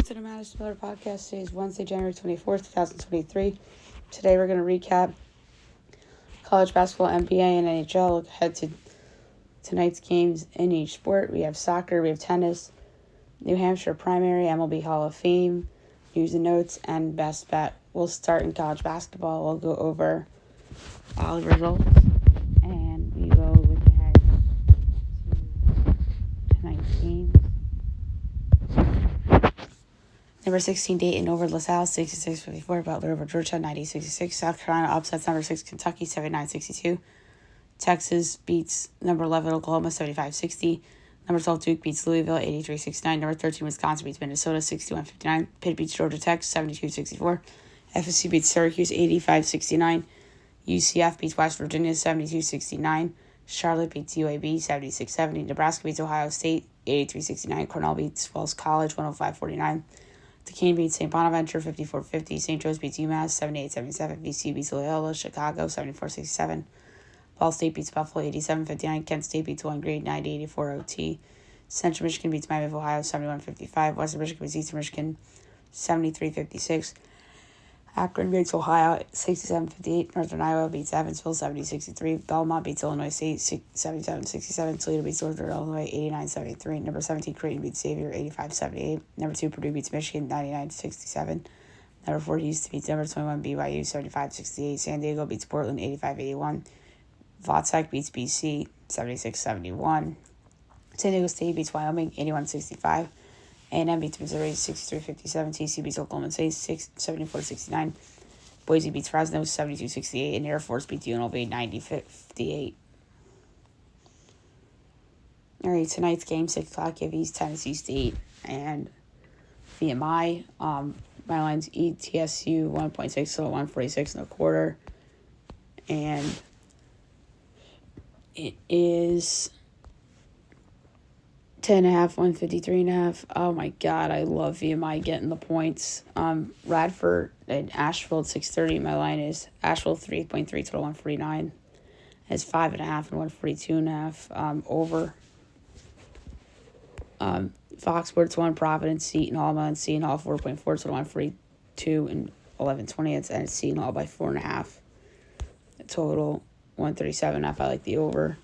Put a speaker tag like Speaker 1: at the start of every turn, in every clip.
Speaker 1: To the Madison Miller Podcast. Today is Wednesday, January 24th, 2023. Today we're going to recap college basketball, NBA, and NHL. Look ahead to tonight's games in each sport. We have soccer, we have tennis, New Hampshire primary, MLB Hall of Fame, news and notes, and best bet. We'll start in college basketball. We'll go over all the results, and we will look ahead to tonight's games. Number 16, Dayton over LaSalle, 66-54. Butler over Georgia, 90-66. South Carolina upsets number 6, Kentucky, 79-62. Texas beats number 11, Oklahoma, 75-60. Number 12, Duke beats Louisville, 83-69. Number 13, Wisconsin beats Minnesota, 61-59. Pitt beats Georgia Tech, 72-64. FSU beats Syracuse, 85-69. UCF beats West Virginia, 72-69. Charlotte beats UAB, 76-70. Nebraska beats Ohio State, 83-69. Cornell beats Wells College, 105-49. Duquesne beats St. Bonaventure, 54-50. St. Joe's beats UMass, 78-77. VCU beats Loyola, Chicago, 74-67. Ball State beats Buffalo, 87-59. Kent State beats Bowling Green, 90-84 OT. Central Michigan beats Miami of Ohio, 71-55. Western Michigan beats Eastern Michigan, 73-56. Akron beats Ohio, 67-58. Northern Iowa beats Evansville, 70-63. Belmont beats Illinois State, 77-67. Toledo beats Northern Illinois, 89-73. Number 17, Creighton beats Xavier, 85-78. Number 2, Purdue beats Michigan, 99-67. Number 4, Houston beats number 21, BYU, 75-68. San Diego beats Portland, 85-81. Vatsak beats BC, 76-71. San Diego State beats Wyoming, 81-65. A&M beats Missouri, 63-57. TCU beats Oklahoma State, 74-69. Boise beats Fresno, 72-68. And Air Force beats UNLV, 90-58. All right, tonight's game, 6 o'clock, you have East Tennessee State and VMI. My line's ETSU, 1.6, so 146.25. And it is 10.5, 153.5. Oh my God, I love VMI getting the points. Radford and Asheville at 6:30. My line is Asheville 3.3 total 149. It's 5.5 and 142.5. Over. Fox Sports 1, Providence, Seton Hall, and Seton Hall 4.4 total 142 and 11.20. And it's Seton Hall by 4.5. Total 137.5. I like the over.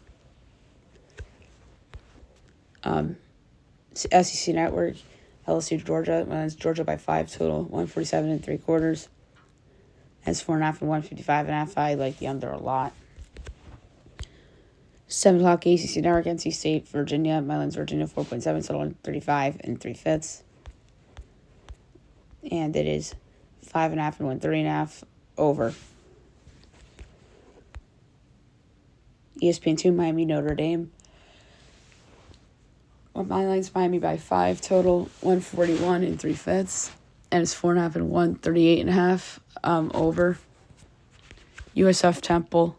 Speaker 1: SEC Network, LSU Georgia. It's Georgia by 5 total, 147.75. It's 4.5 and 155.5. I like the under a lot. 7 o'clock ACC Network, NC State, Virginia. My line's Virginia 4.7 total, 135 and 3/5. And it is 5.5 and 130.5 over. ESPN 2, Miami, Notre Dame. My line's Miami by 5 total, 141 and 3/5. And it's 4.5 and 138.5 over. USF Temple.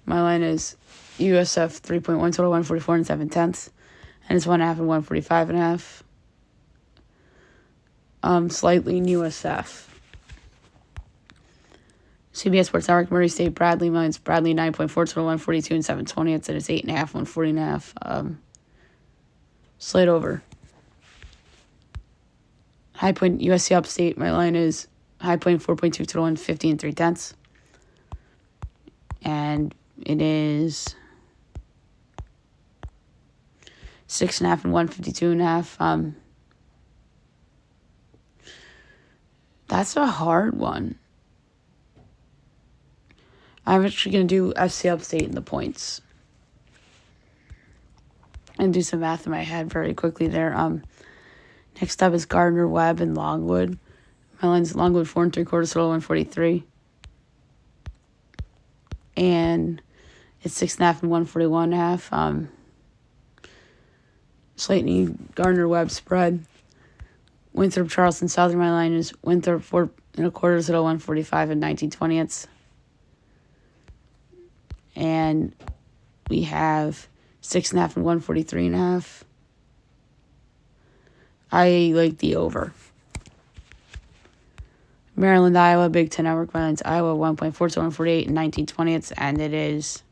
Speaker 1: My line is USF 3.1 total, 144 and 7/10. And it's 1.5 and 145.5. Slightly in USF. CBS Sports Network, Murray State, Bradley. Mine's Bradley 9.4 total, 142 and 7/20. It's 8.5, 140.5. Slide over. High Point, USC Upstate. My line is High Point 4.2 total, 150 and 3/10. And it is 6.5 and 152.5. That's a hard one. I'm actually going to do FC Upstate in the points. And do some math in my head very quickly there. Next up is Gardner Webb and Longwood. My line's Longwood 4 3/4 total 143. And it's 6.5 and 141.5. Slightly Gardner Webb spread. Winthrop Charleston Southern. My line is Winthrop 4 1/4 total 145 and 19/20. And we have 6.5 and 143.5. I like the over. Maryland, Iowa, Big Ten Network. My line's Iowa 1.4 to 148 and 19/20, and it is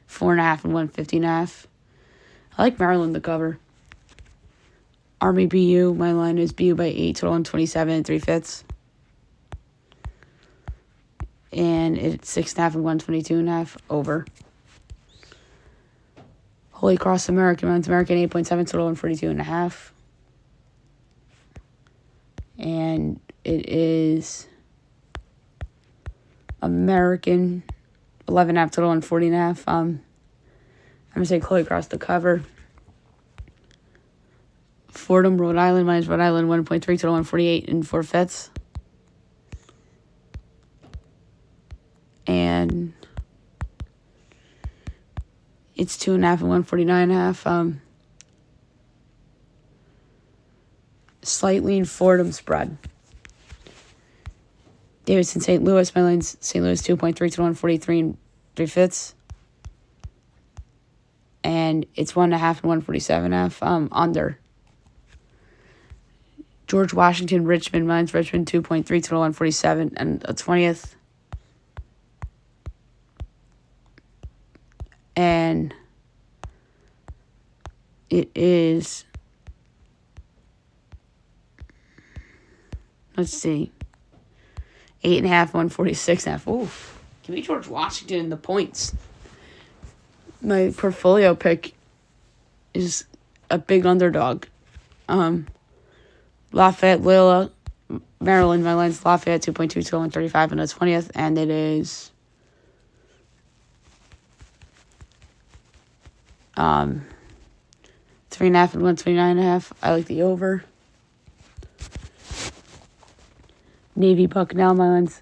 Speaker 1: 4.5 and 150.5. I like Maryland to cover. Army BU, my line is BU by 8, total 127 and 3/5. And it's 6.5 and 122.5 over. Holy Cross American, mine's American 8.7, total 142.5. And it is American 11.5, total 140.5. I'm gonna say Holy Cross to cover. Fordham, Rhode Island, minus Rhode Island 1.3, total 148 and 4/5. And it's 2.5 and 149.5. Slightly in Fordham spread. Davidson, St. Louis, my line's St. Louis 2.3 to 143 and 3/5. And it's 1.5 and 147.5. Under. George Washington, Richmond, mine's Richmond 2.3 to 147 and a 20th. And it is, let's see, 8.5, 146.5. Oof. Give me George Washington in the points. My portfolio pick is a big underdog. Lafayette, Lilla, Maryland. My line's Lafayette 2.2 to 135 and a 20th. And it is 3.5 and 129.5. I like the over. Navy, Bucknell. My line's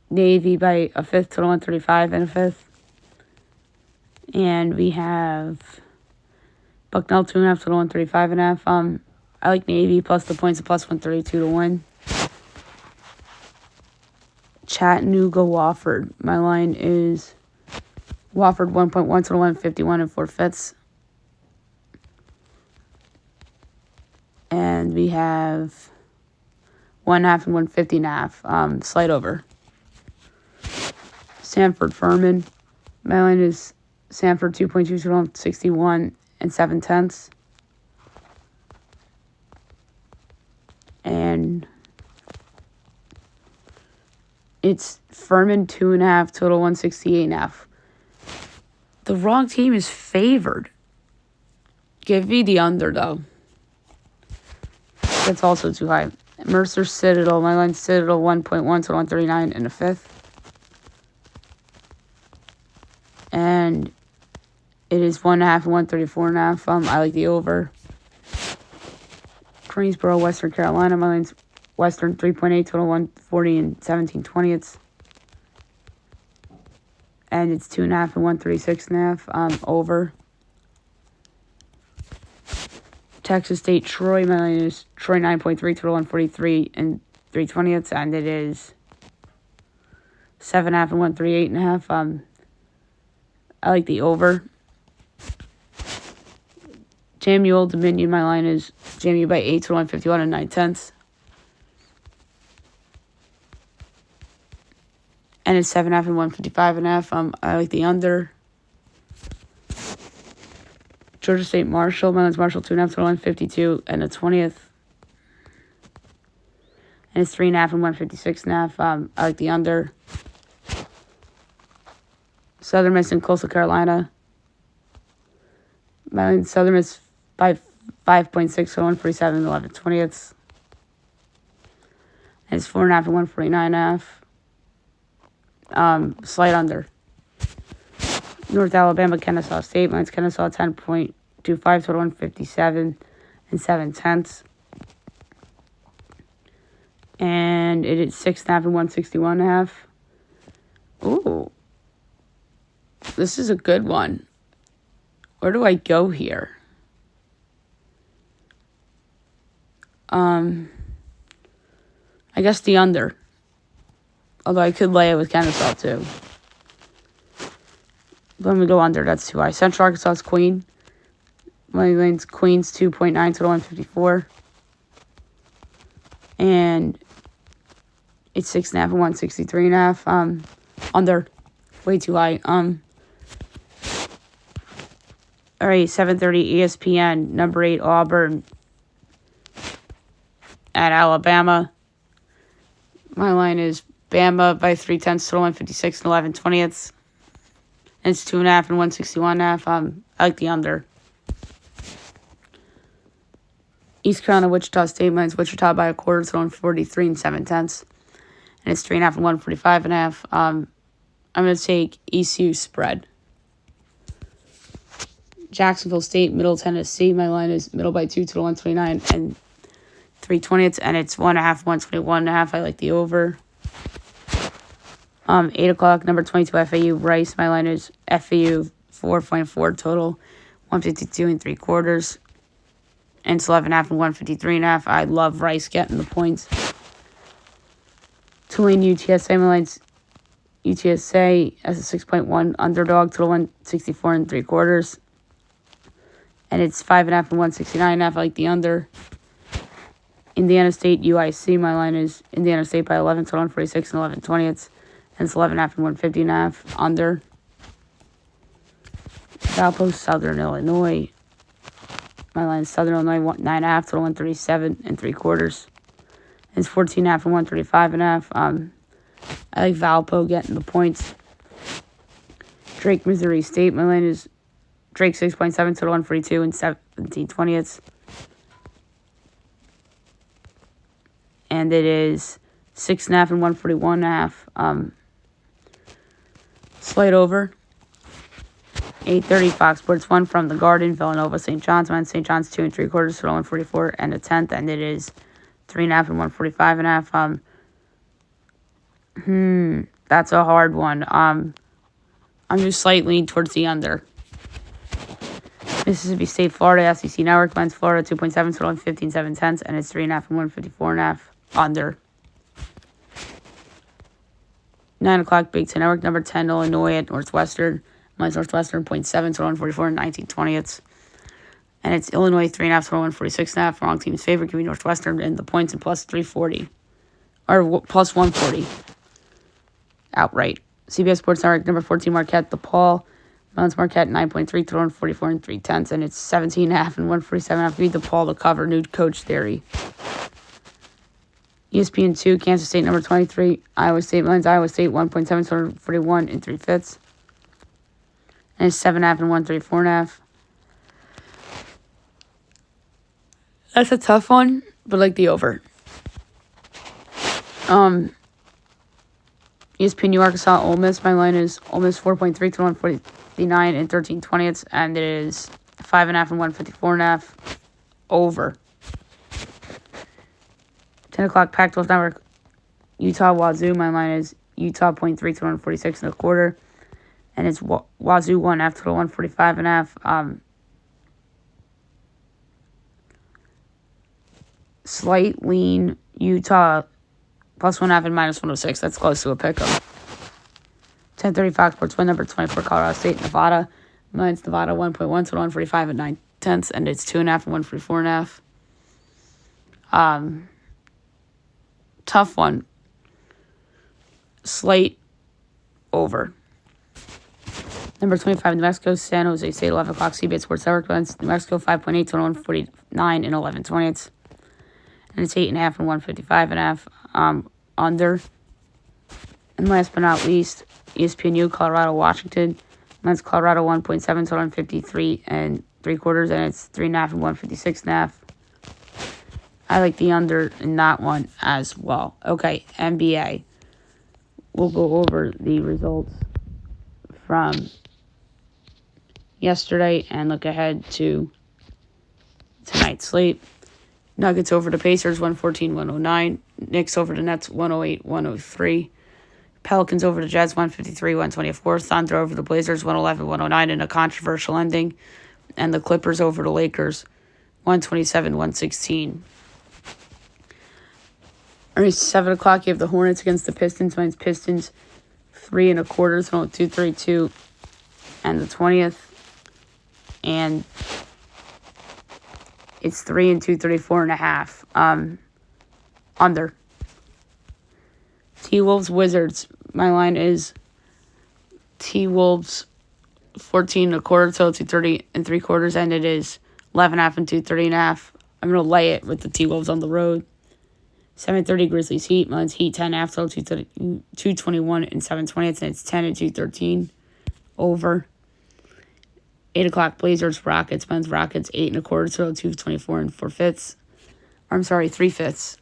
Speaker 1: Navy by a 5th to 135 and a 5th. And we have Bucknell 2.5 to 135.5. I like Navy plus the points of plus 132 to win. Chattanooga, Wofford. My line is Wofford 1.1 to 151 and 4/5. And we have 1.5 and 150.5. Slight over. Sanford, Furman. My line is Sanford 2.2 to 161 and 7/10. And it's Furman 2.5, total 168.5. The wrong team is favored. Give me the under, though. That's also too high. Mercer, Citadel. My line's Citadel 1.1 to 139 and a 5th. And it is 1.5 and 134.5. I like the over. Greensboro, Western Carolina. My line's Western 3.8, total 140 and 17/20. And it's 2.5 and 136.5. Over. Texas State, Troy. My line is Troy 9.3, total 143 and 3/20. And it is 7.5 and 138.5. I like the over. JMU, Old Dominion. My line is JMU by 8 to 151 and 9/10. And it's 7.5 and 155.5. I like the under. Georgia State, Marshall. My line's Marshall 2.5 to 152 and a 20th. And it's 3.5 and 156.5. I like the under. Southern Miss and Coastal Carolina. My line's Southern Miss by 5.6 to 147 and 11/20. And it's 4.5 and 149.5. Slight under. North Alabama, Kennesaw State. Mine's Kennesaw 10.25 to 157 and 7/10. And it is 6.5 and 161.5. Ooh. This is a good one. Where do I go here? I guess the under. Although I could lay it with Kennesaw too. Let me go under. That's too high. Central Arkansas's Queen. My lane's Queens 2.9 to 154. And it's 6.5 and 163.5. Under. Way too high. All right, 7:30 ESPN, number 8 Auburn at Alabama. My line is Bama by 3/10 total 156 and 11/20. And it's 2.5 and 161.5. I like the under. East Carolina, Wichita State minus Wichita by a quarter total 143 and 7/10. And it's 3.5 and 145.5. I'm going to take ECU spread. Jacksonville State, Middle Tennessee. My line is middle by 2 total 129 and 3/20, and it's 1.5, 121.5. I like the over. 8 o'clock, number 22, FAU Rice. My line is FAU 4.4 total, 152 and 3/4. And it's 11.5 and 153.5. I love Rice getting the points. Tulane UTSA. My line's UTSA as a 6.1 underdog, total 164 and 3/4. And it's 5.5 and 169.5. I like the under. Indiana State UIC. My line is Indiana State by 11, total 146 and 11/20. And it's 11.5 and 150.5 under. Valpo Southern Illinois. My line is Southern Illinois 9.5, total 137 and 3/4. And it's 14.5 and 135.5. I like Valpo getting the points. Drake Missouri State. My line is Drake 6.7, total 142 and 17/20. And it is 6.5 and 141.5. Slight over. 8:30 Fox Sports 1 from the Garden, Villanova, St. John's. Mine St. John's 2 3/4, total 144 and 1/10, and it is 3.5 and 145.5. That's a hard one. I'm just slightly leaning towards the under. Mississippi State, Florida, SEC Network. Mine's Florida 2.7, total 15 7/10, and it's 3.5 and 154.5 under. 9 o'clock Big Ten Network, number 10 Illinois at Northwestern. Mine's Northwestern 0.7, total 144 and 19/20. And it's Illinois 3.5, total 146.5. Wrong team's favorite can be Northwestern in the points and plus 340 or plus 140 outright. CBS Sports Network, number 14 Marquette, DePaul. Mine's Marquette 9.3, total 144 and 3/10, and it's 17.5 and 147.5. Beat DePaul to cover. New coach theory. ESPN 2, Kansas State, number 23, Iowa State. Mine's Iowa State 1.7, total 41 and 3/5. And it's 7.5 and 134.5. That's a tough one, but like the over. ESPN New Arkansas, Ole Miss. My line is Ole Miss 4.3 to 149 and 13/20, and it is 5.5 and 154.5 over. 10 o'clock Pac-12 Network, Utah Wazoo. My line is Utah 0.3 to 146 and 1/4, and it's Wazoo 1.5 to 145.5. Slight lean Utah plus 1.5 and minus 106. That's close to a pick-em. 10:30 Fox Sports 1, number 24 Colorado State, Nevada. Mine's Nevada 1.1 to 145 and 9/10, and it's 2.5 and 144.5. Tough one. Slight over. Number 25, New Mexico, San Jose State, 11 o'clock, CBS Sports Network. New Mexico 5.8 to 149 and 11/20. And it's 8.5 and 155.5 under. And last but not least, ESPNU, Colorado, Washington. Mine's Colorado 1.7 to 153 and 3/4, and it's 3.5 and 156.5. I like the under in that one as well. Okay, NBA. We'll go over the results from yesterday and look ahead to tonight's slate. Nuggets over the Pacers, 114-109. Knicks over the Nets, 108-103. Pelicans over the Jazz, 153-124. Thunder over the Blazers, 111-109 in a controversial ending. And the Clippers over the Lakers, 127-116. All right, 7 o'clock, you have the Hornets against the Pistons. Mine's Pistons 3 1/4, so 2-3-2 and the 20th. And it's 3 and 234.5. Under. T-Wolves Wizards. My line is T-Wolves 14 1/4, so 230 and 3/4, and it is 11.5 and 230.5. I'm gonna lay it with the T-Wolves on the road. 7:30 Grizzlies Heat. Mine's Heat 10 after 221 and 7:20. And it's 10 and 213 over. 8 o'clock Blazers Rockets. Mine's Rockets 8 and a quarter total 224 and 4/5. I'm sorry, 3/5.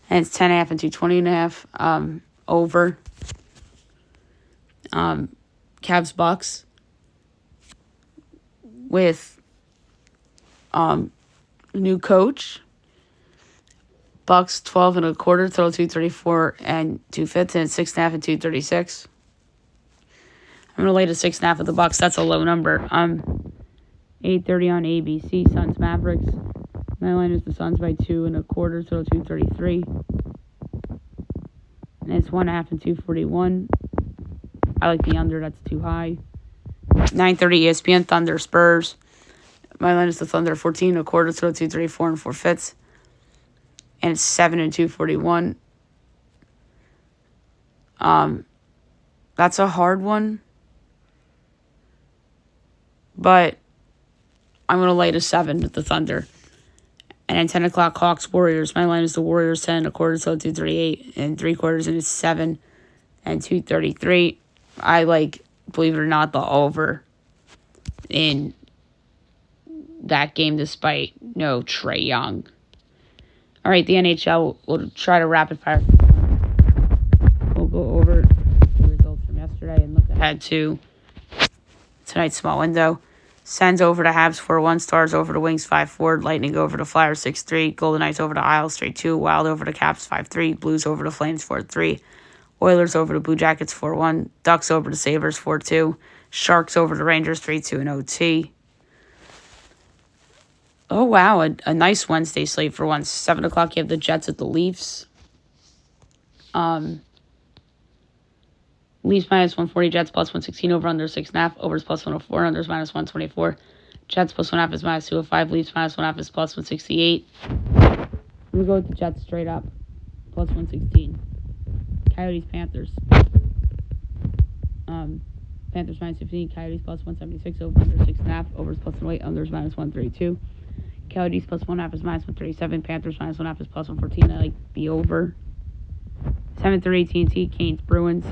Speaker 1: And it's 10 and a half and 220 and a half over. Cavs Bucks with new coach. Bucks 12 and a quarter, total 234 and 2/5, and 6.5 and 236. I'm gonna lay the 6.5 of the Bucks. That's a low number. 8:30 on ABC. Suns Mavericks. My line is the Suns by 2 and a quarter, total 233. And it's 1.5 and 241. I like the under. That's too high. 9:30 ESPN. Thunder Spurs. My line is the Thunder 14 and a quarter, total 234 and 4/5. And it's 7 and 241. That's a hard one. But I'm going to lay the 7 with the Thunder. And then 10 o'clock Hawks Warriors. My line is the Warriors 10 and a quarter, so 238 and 3/4, and it's 7 and 233. I like, believe it or not, the over in that game despite no Trae Young. All right, the NHL, we'll try to rapid fire. We'll go over the results from yesterday and look ahead to tonight's small window. Sens over to Habs 4-1, Stars over to Wings 5-4, Lightning over to Flyers 6-3, Golden Knights over to Isles 3-2, Wild over to Caps 5-3, Blues over to Flames 4-3, Oilers over to Blue Jackets 4-1, Ducks over to Sabres 4-2, Sharks over to Rangers 3-2 in OT. Oh, wow, a nice Wednesday slate for once. 7 o'clock, you have the Jets at the Leafs. Leafs minus 140, Jets plus 116, over under 6.5, overs plus 104, unders minus 124. Jets plus 1.5 is minus 205, Leafs minus 1.5 is plus 168. I'm going to go with the Jets straight up, plus 116. Coyotes, Panthers. Panthers minus 15, Coyotes plus 176, over under 6.5, overs plus 108, unders minus 132. Coyotes plus 1.5 is minus 137, Panthers minus 1.5 is plus 114. I like the over. 7:30 TNT, Canes, Bruins.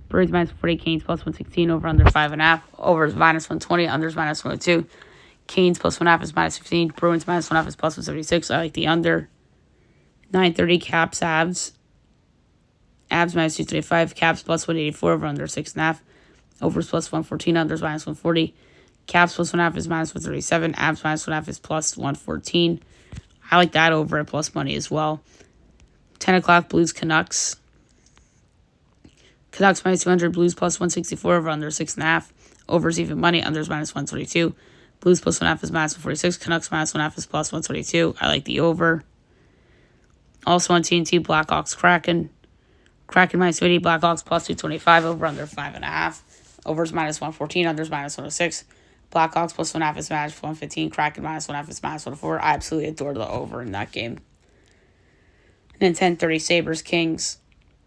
Speaker 1: Bruins minus 40, Canes plus 116, over under 5.5. Overs minus 120, unders minus 102. Canes plus 1.5 is minus 15. Bruins minus 1.5 is plus 176. I like the under. 9:30 Caps, Avs. Avs minus 235, Caps plus 184, over under 6.5. Overs plus 114, unders minus 140. Caps plus 1.5 is minus 137. Avs minus 1.5 is plus 114. I like that over at plus money as well. 10 o'clock Blues, Canucks. Canucks minus 200, Blues plus 164, over under 6.5. Overs even money, unders minus 122. Blues plus 1.5 is minus 146. Canucks minus 1.5 is plus 122. I like the over. Also on TNT, Blackhawks, Kraken. Kraken minus 50, Blackhawks plus 225, over under 5.5. Overs minus 114, unders minus 106. Blackhawks plus 1.5 is minus 115. Kraken minus 1.5 is minus 104. I absolutely adore the over in that game. And then 10:30 Sabres, Kings.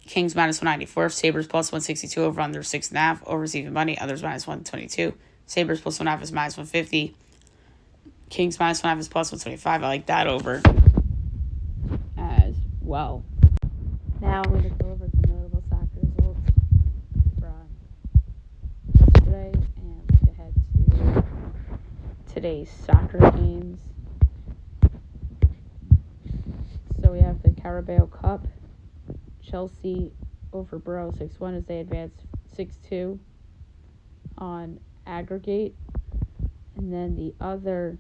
Speaker 1: Kings minus 194. Sabres plus 162, over under 6.5. Overs even money, others minus 122. Sabres plus 1.5 is minus 150. Kings minus 1.5 is plus 125. I like that over as well. Now I'm going to go over some notable soccer results from yesterday and look ahead to today's soccer games. So we have the Carabao Cup. Chelsea over Borough 6-1 as they advance 6-2 on aggregate. And then the other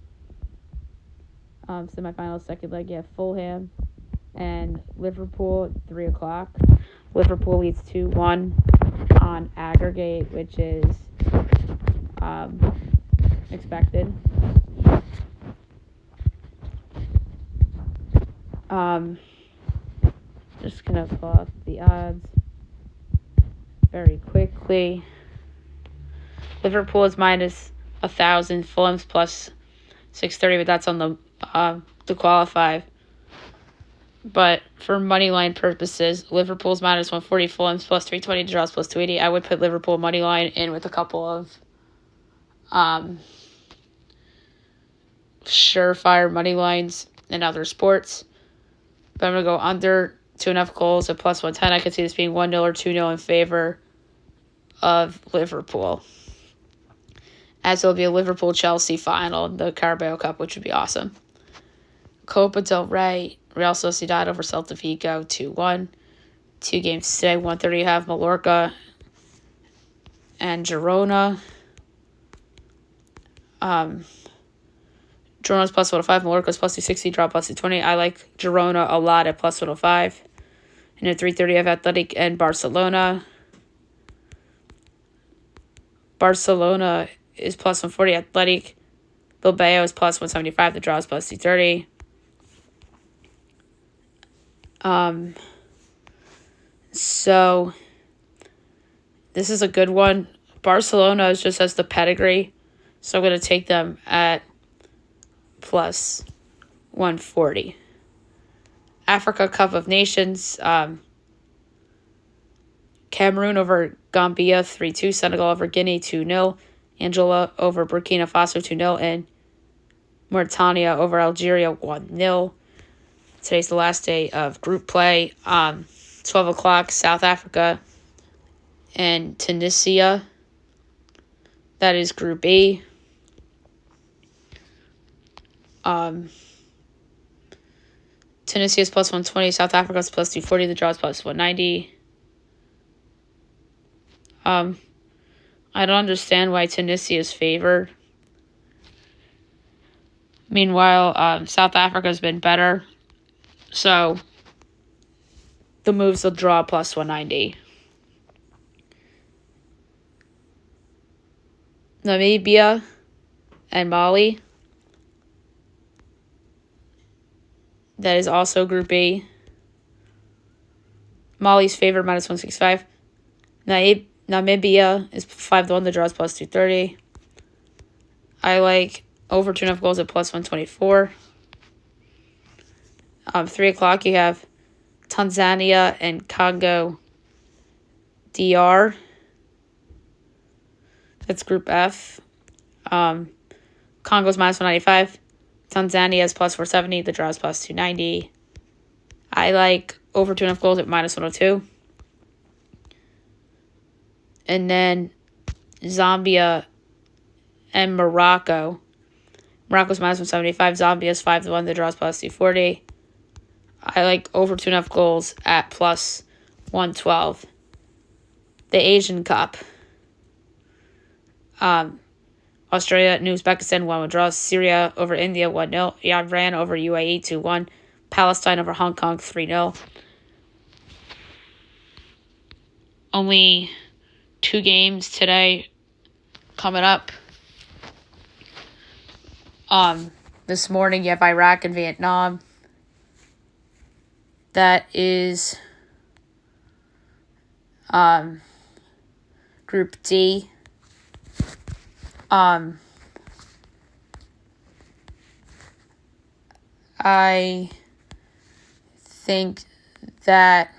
Speaker 1: semifinal second leg, you have Fulham and Liverpool at 3 o'clock. Liverpool leads 2-1 on aggregate, which is expected. Just going to pull up the odds very quickly. Liverpool is minus 1,000. Fulham's plus 630, but that's on the qualify. But for money line purposes, Liverpool's minus 140, Fulham's plus 320, draws plus 280. I would put Liverpool money line in with a couple of surefire money lines in other sports. But I'm going to go under 2.5 goals at plus 110. I could see this being 1-0 or 2-0 in favor of Liverpool. As it'll be a Liverpool-Chelsea final in the Carabao Cup, which would be awesome. Copa del Rey, Real Sociedad over Celta Vigo, 2-1. 2 games today, 1:30 you have Mallorca and Girona. Girona's plus 105, Mallorca's plus 260, draw plus 220. I like Girona a lot at plus 105. And at 3:30 I have Athletic and Barcelona. Barcelona is plus 140, Athletic. Bilbao is plus 175, the draw is plus 230. So this is a good one. Barcelona just has the pedigree, so I'm going to take them at plus 140. Africa Cup of Nations, Cameroon over Gambia 3-2, Senegal over Guinea 2-0, Angola over Burkina Faso 2-0, and Mauritania over Algeria 1-0. Today's the last day of group play. 12 o'clock, South Africa and Tunisia. That is Group B. Tunisia is plus 120. South Africa is plus 240. The draw is plus 190. I don't understand why Tunisia is favored. Meanwhile, South Africa has been better. So the moves will draw plus 190. Namibia and Mali. That is also Group B. Mali's favored minus 165. Namibia is 5-1. The draw is plus 230. I like over 2.5 goals at plus 124. 3 o'clock you have Tanzania and Congo DR. That's Group F. Congo's minus 195. Tanzania is plus 470. The draw is plus 290. I like over 2.5 goals at minus 102. And then Zambia and Morocco. Morocco's minus 175. Zambia is 5-1. The draw is plus 240. I like over 2.5 goals at plus 112. The Asian Cup. Australia and Uzbekistan 1-1 draws. Syria over India 1-0. Iran over UAE 2-1. Palestine over Hong Kong 3-0. Only 2 games today coming up. This morning you have Iraq and Vietnam. That is Group D. I think that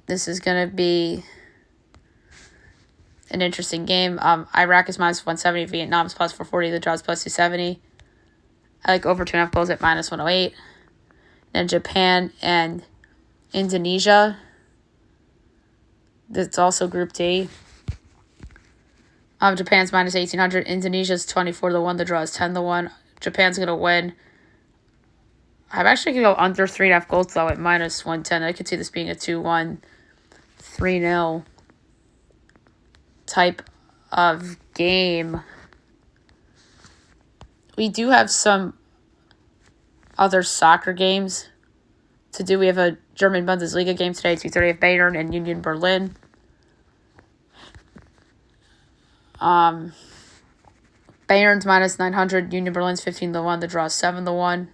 Speaker 1: this is going to be an interesting game. Iraq is minus 170. Vietnam is plus 440. The draw is plus 270. I like over 2.5 goals at minus 108. Then Japan and Indonesia. That's also Group D. Japan's minus 1,800. Indonesia's 24-1. The draw is 10-1. Japan's going to win. I'm actually going to go under 3.5 goals, though, at minus 110. I could see this being a 2-1, 3-0 type of game. We do have some other soccer games to do. We have a German Bundesliga game today, 2:30 of Bayern and Union Berlin. Bayern's minus 900, Union Berlin's 15-1, the draw is 7-1.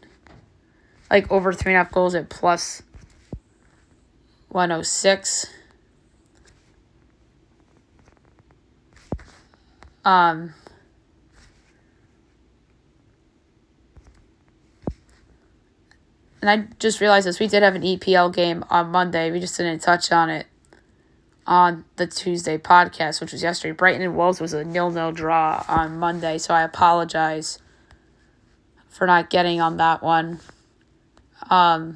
Speaker 1: Like over 3.5 goals at plus 106. And I just realized this. We did have an EPL game on Monday. We just didn't touch on it on the Tuesday podcast, which was yesterday. Brighton and Wolves was a 0-0 draw on Monday, so I apologize for not getting on that one. I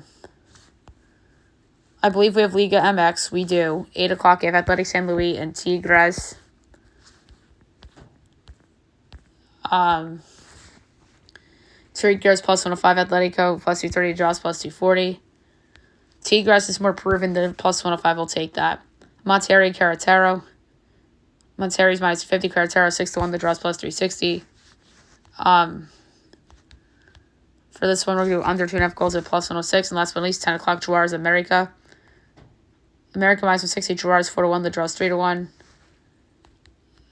Speaker 1: believe we have Liga MX. We do. 8 o'clock, we have Athletic San Luis and Tigres. Tigres plus 105, Atletico plus 230, draws plus 240. Tigres is more proven than plus 105. We'll take that. Monterrey, Querétaro. Monterrey's minus 50, Querétaro 6-1, the draws plus 360. For this one, we're going to do under 2.5 goals at plus 106. And last but not least, 10 o'clock, Juarez, America. America minus 160, Juarez 4-1, the draws 3-1.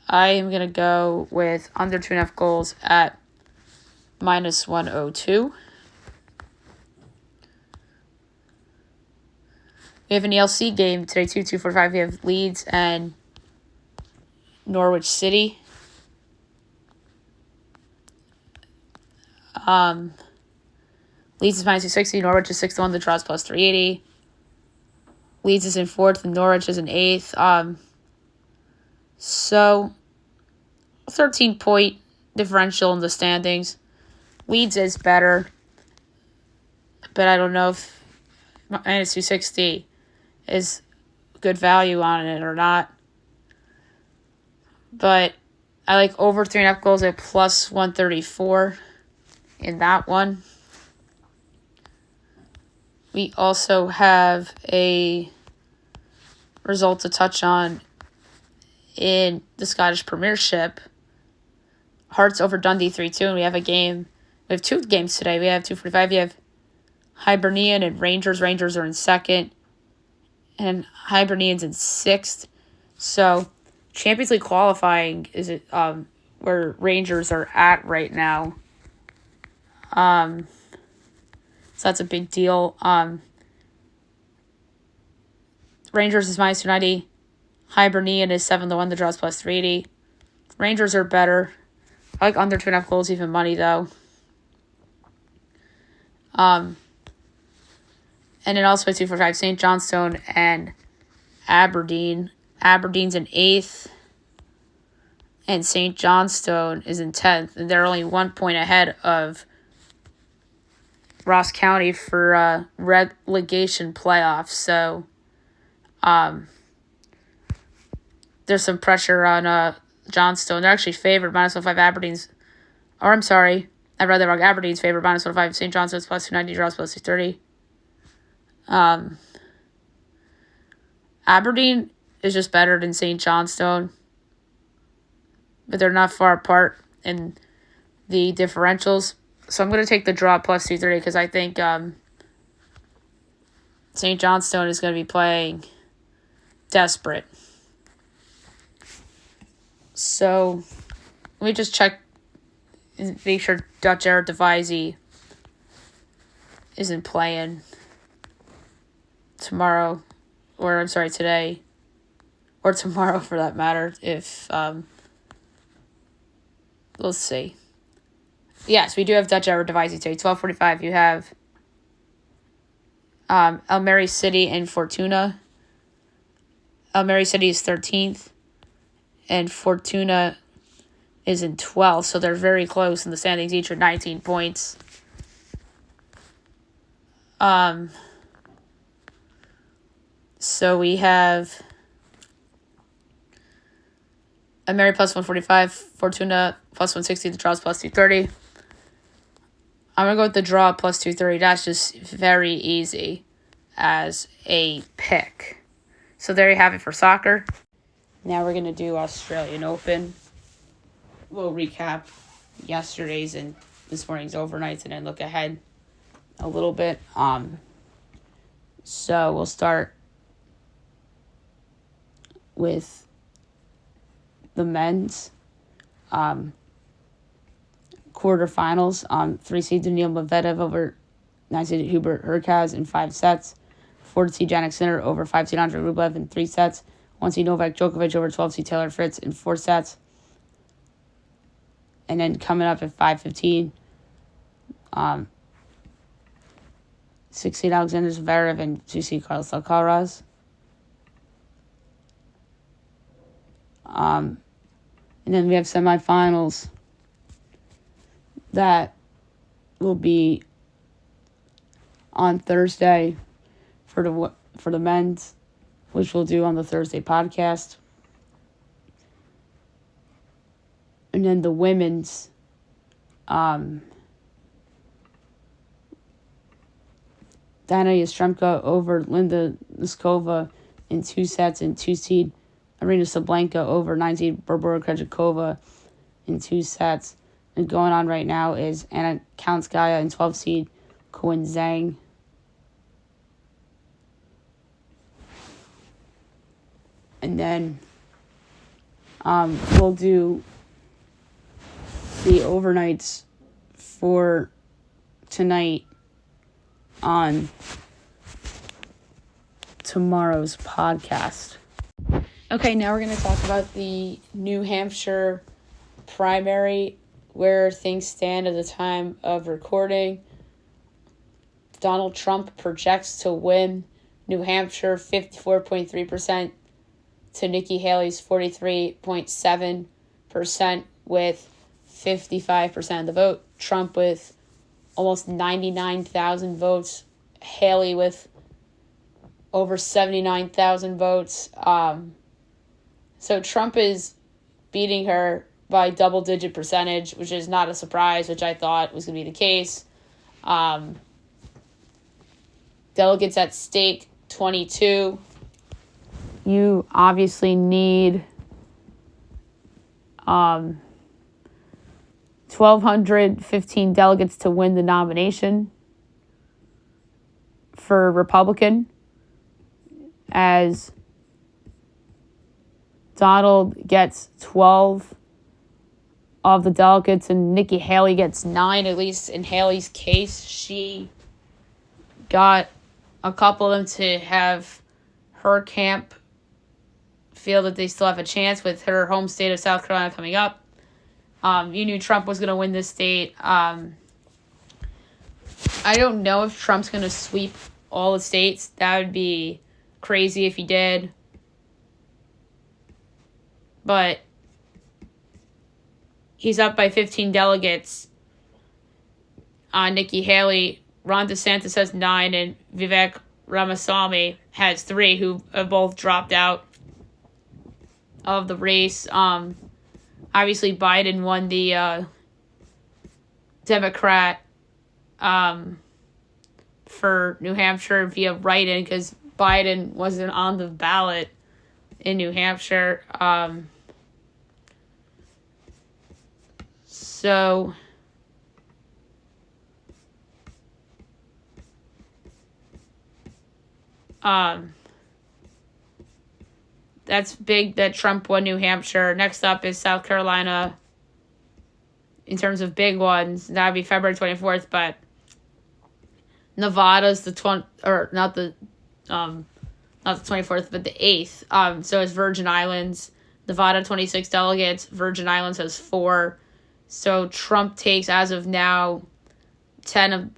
Speaker 1: I am going to go with under 2.5 goals at minus 102. We have an ELC game today, 2:45. We have Leeds and Norwich City. Leeds is minus 260. Norwich is 6-1. The draws plus 380. Leeds is in 4th and Norwich is in 8th. So 13-point differential in the standings. Leeds is better, but I don't know if minus 260 is good value on it or not. But I like over 3.5 goals at plus 134 in that one. We also have a result to touch on in the Scottish Premiership. Hearts over Dundee 3-2, and we have a game. We have 2 games today. We have 2:45. We have Hibernian and Rangers. Rangers are in 2nd, and Hibernian's in 6th. So Champions League qualifying is where Rangers are at right now. So that's a big deal. Rangers is minus 290. Hibernian is 7-1. The draws plus 380. Rangers are better. I like under 2.5 goals, even money though. And then also at 2:45, St. Johnstone and Aberdeen. Aberdeen's in 8th, and St. Johnstone is in 10th, and they're only 1 point ahead of Ross County for relegation playoffs. So, there's some pressure on Johnstone. They're actually favored minus 105. Aberdeen's, or I'm sorry, I read that wrong. Aberdeen's favored minus 105. St. Johnstone's plus 290, draws plus 230. Aberdeen is just better than St. Johnstone, but they're not far apart in the differentials. So I'm going to take the draw plus 230 because I think St. Johnstone is going to be playing desperate. So let me just check and make sure Dutch Eredivisie isn't playing tomorrow, or I'm sorry, today, or tomorrow for that matter. If we'll see. Yes, we do have Dutch Eredivisie today. 12:45. You have Almere City and Fortuna. Almere City is 13th, and Fortuna is in 12th, so they're very close in the standings. Each are 19 points. So we have Almere plus 145, Fortuna plus 160, the draws plus 230. I'm going to go with the draw plus 230. That's just very easy as a pick. So there you have it for soccer. Now we're going to do Australian Open. We'll recap yesterday's and this morning's overnights and then look ahead a little bit. So we'll start with the men's quarterfinals. 3-seed Daniil Medvedev over 9-seed Hubert Hurkacz in 5 sets. 4-seed Jannik Sinner over 5-seed Andrei Rublev in 3 sets. 1-seed Novak Djokovic over 12-seed Taylor Fritz in 4 sets. And then coming up at 5:15, 6-seed Alexander Zverev and 2-seed Carlos Alcaraz. And then we have semifinals that will be on Thursday for the men's, which we'll do on the Thursday podcast. And then the women's, Dana Yastremka over Linda Noskova in 2 sets and 2-seed. Arina Sablenka over 9-seed Barbora Krejcikova in 2 sets. And going on right now is Anna Kalinskaya in 12-seed Quinn Zhang. And then we'll do the overnights for tonight on tomorrow's podcast. Okay, now we're going to talk about the New Hampshire primary, where things stand at the time of recording. Donald Trump projects to win New Hampshire 54.3% to Nikki Haley's 43.7% with 55% of the vote. Trump with almost 99,000 votes. Haley with over 79,000 votes. So Trump is beating her by double-digit percentage, which is not a surprise, which I thought was going to be the case. Delegates at stake, 22. You obviously need 1,215 delegates to win the nomination for Republican, as Donald gets 12 of the delegates and Nikki Haley gets 9, at least in Haley's case. She got a couple of them to have her camp feel that they still have a chance with her home state of South Carolina coming up. You knew Trump was going to win this state. I don't know if Trump's going to sweep all the states. That would be crazy if he did. But he's up by 15 delegates on Nikki Haley. Ron DeSantis has 9, and Vivek Ramaswamy has 3, who have both dropped out of the race. Obviously, Biden won the Democrat for New Hampshire via write-in because Biden wasn't on the ballot in New Hampshire. So that's big that Trump won New Hampshire. Next up is South Carolina in terms of big ones. That would be February 24th, but Nevada's not the 24th, but the 8th. So it's Virgin Islands. Nevada, 26 delegates. Virgin Islands has 4. So Trump takes, as of now, 12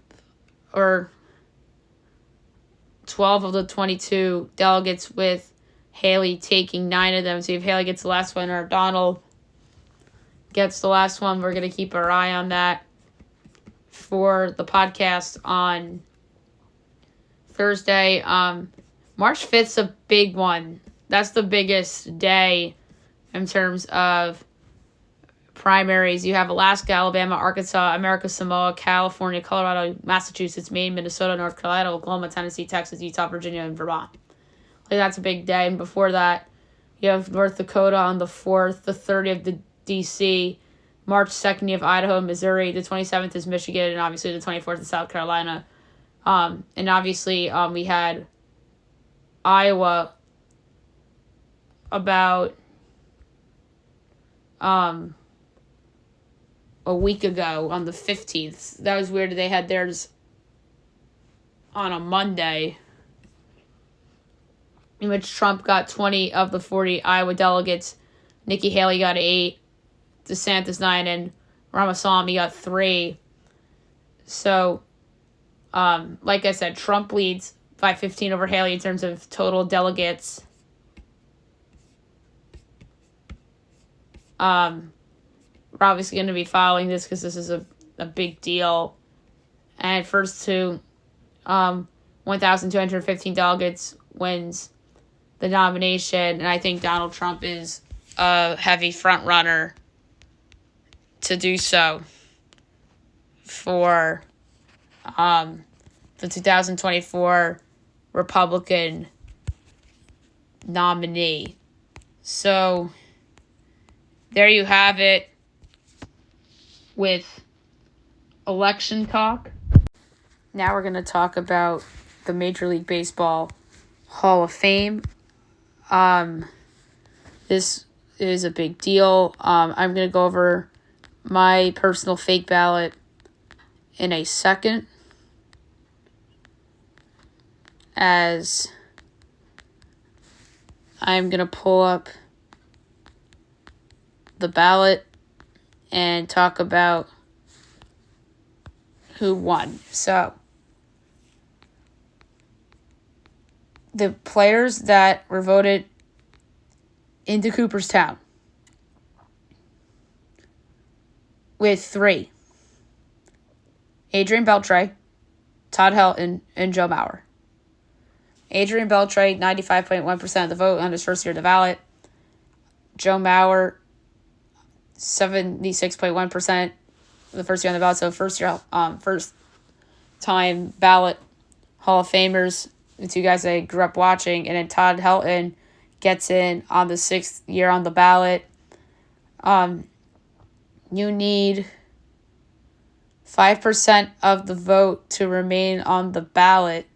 Speaker 1: of the 22 delegates, with Haley taking 9 of them. So if Haley gets the last one or Donald gets the last one, we're going to keep our eye on that for the podcast on Thursday. March 5th's a big one. That's the biggest day in terms of primaries. You have Alaska, Alabama, Arkansas, America, Samoa, California, Colorado, Massachusetts, Maine, Minnesota, North Carolina, Oklahoma, Tennessee, Texas, Utah, Virginia, and Vermont. That's a big day. And before that, you have North Dakota on the 4th, the 30th, the D.C., March 2nd, you have Idaho and Missouri, the 27th is Michigan, and obviously the 24th is South Carolina. And obviously we had Iowa about a week ago on the 15th. That was weird. They had theirs on a Monday, in which Trump got 20 of the 40 Iowa delegates. Nikki Haley got 8, DeSantis 9, and Ramaswamy got 3. So, like I said, Trump leads by 15 over Haley in terms of total delegates. We're obviously going to be following this because this is a big deal. And first to 1,215 delegates wins the nomination. And I think Donald Trump is a heavy front runner to do so for the 2024 Republican nominee. So there you have it with election talk. Now we're going to talk about the Major League Baseball Hall of Fame. This is a big deal. I'm going to go over my personal fake ballot in a second, as I'm going to pull up the ballot and talk about who won. So, the players that were voted into Cooperstown, with 3: Adrian Beltre, Todd Helton, and Joe Mauer. Adrian Beltre, 95.1% of the vote on his first year of the ballot. Joe Mauer, 76.1% the first year on the ballot. So first time ballot Hall of Famers, the two guys I grew up watching. And then Todd Helton gets in on the 6th year on the ballot. You need 5% of the vote to remain on the ballot.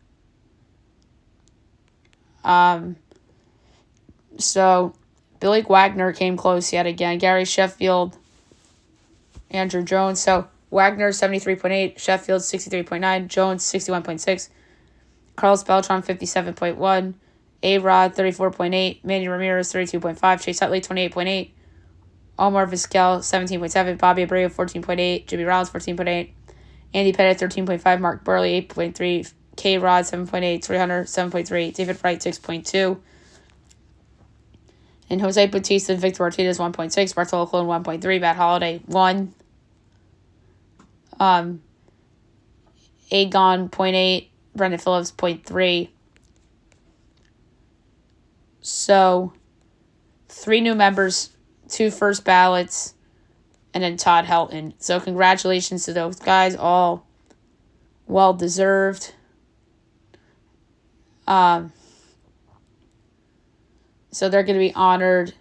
Speaker 1: So Billy Wagner came close yet again. Gary Sheffield, Andrew Jones. So Wagner 73.8, Sheffield 63.9, Jones 61.6, Carlos Beltran 57.1, A-Rod 34.8, Manny Ramirez 32.5, Chase Utley 28.8, Omar Vizquel 17.7, Bobby Abreu 14.8, Jimmy Rollins 14.8, Andy Pettitte 13.5, Mark Burley 8.3, K-Rod 7.8, Troy Hunter 7.3, David Wright 6.2, and Jose Bautista and Victor Martinez 1.6, Bartolo Colon 1.3, Matt Holliday 1, Agon 0.8, Brendan Phillips 0.3. So 3 new members, 2 first ballots, and then Todd Helton. So congratulations to those guys, all well deserved. So they're going to be honored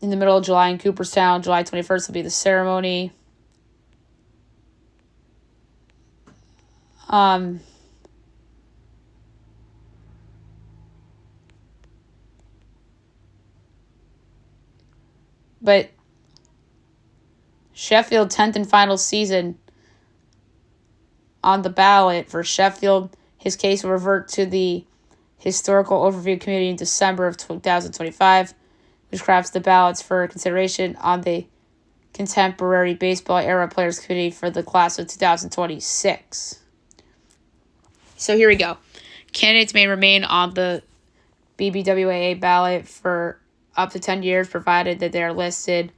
Speaker 1: in the middle of July in Cooperstown. July 21st will be the ceremony. But Sheffield 10th and final season on the ballot for Sheffield. His case will revert to the Historical Overview Committee in December of 2025, which crafts the ballots for consideration on the Contemporary Baseball Era Players Committee for the class of 2026. So here we go. Candidates may remain on the BBWAA ballot for up to 10 years, provided that they are listed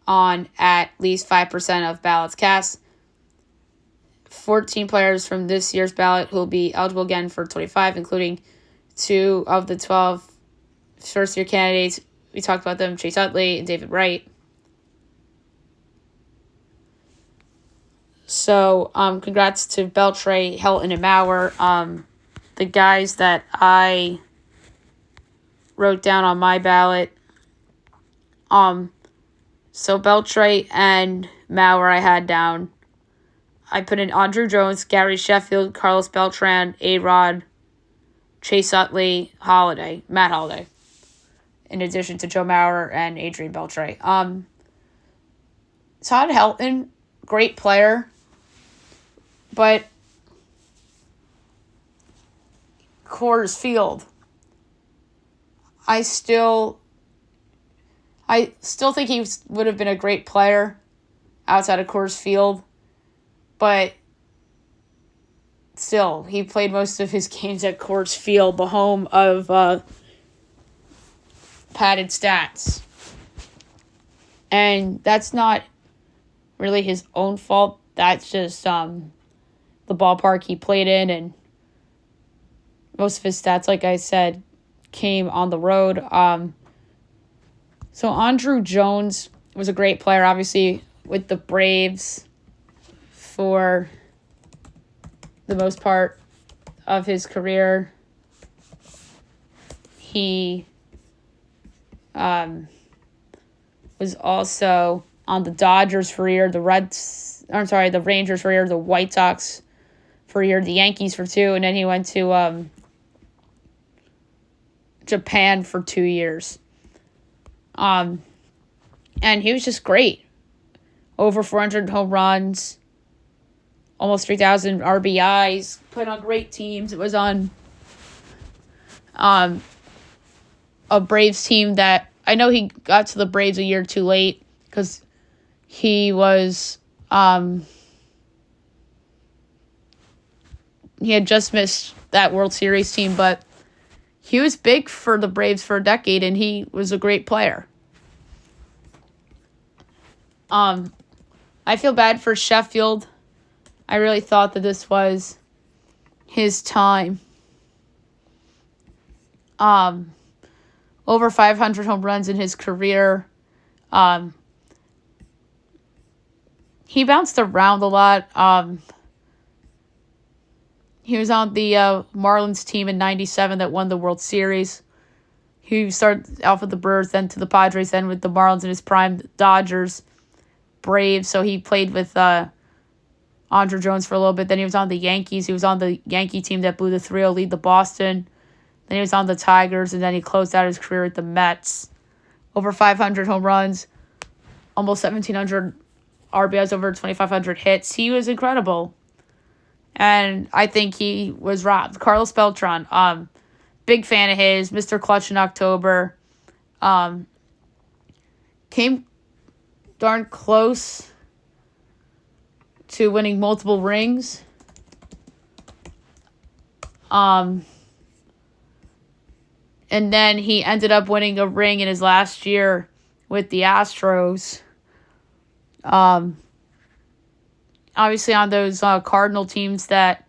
Speaker 1: on at least 5% of ballots cast. 14 players from this year's ballot who will be eligible again for 25, including 2 of the 12 first-year candidates. We talked about them, Chase Utley and David Wright. So, congrats to Beltre, Helton, and Mauer. The guys that I wrote down on my ballot. So Beltre and Mauer I had down. I put in Andrew Jones, Gary Sheffield, Carlos Beltran, A-Rod, Chase Utley, Matt Holliday, in addition to Joe Mauer and Adrian Beltre. Todd Helton, great player, but Coors Field, I still think he would have been a great player outside of Coors Field, but still, he played most of his games at Coors Field, the home of padded stats. And that's not really his own fault. That's just the ballpark he played in, and most of his stats, like I said, came on the road. So Andrew Jones was a great player, obviously, with the Braves for the most part of his career. He was also on the Dodgers for a year, the Rangers for a year, the White Sox for a year, the Yankees for 2, and then he went to Japan for 2 years. And he was just great. Over 400 home runs, almost 3,000 RBIs, played on great teams. It was on a Braves team that I know he got to the Braves a year too late because he was he had just missed that World Series team, but he was big for the Braves for a decade, and he was a great player. I feel bad for Sheffield. I really thought that this was his time. Over 500 home runs in his career. He bounced around a lot. He was on the Marlins team in '97 that won the World Series. He started off with the Brewers, then to the Padres, then with the Marlins in his prime, Dodgers, Braves. So he played with Andrew Jones for a little bit. Then he was on the Yankees. He was on the Yankee team that blew the 3-0 lead to Boston. Then he was on the Tigers, and then he closed out his career with the Mets. Over 500 home runs, almost 1,700 RBIs, over 2,500 hits. He was incredible. And I think he was robbed. Carlos Beltran, big fan of his, Mr. Clutch in October. Came darn close to winning multiple rings. And then he ended up winning a ring in his last year with the Astros. Obviously on those Cardinal teams that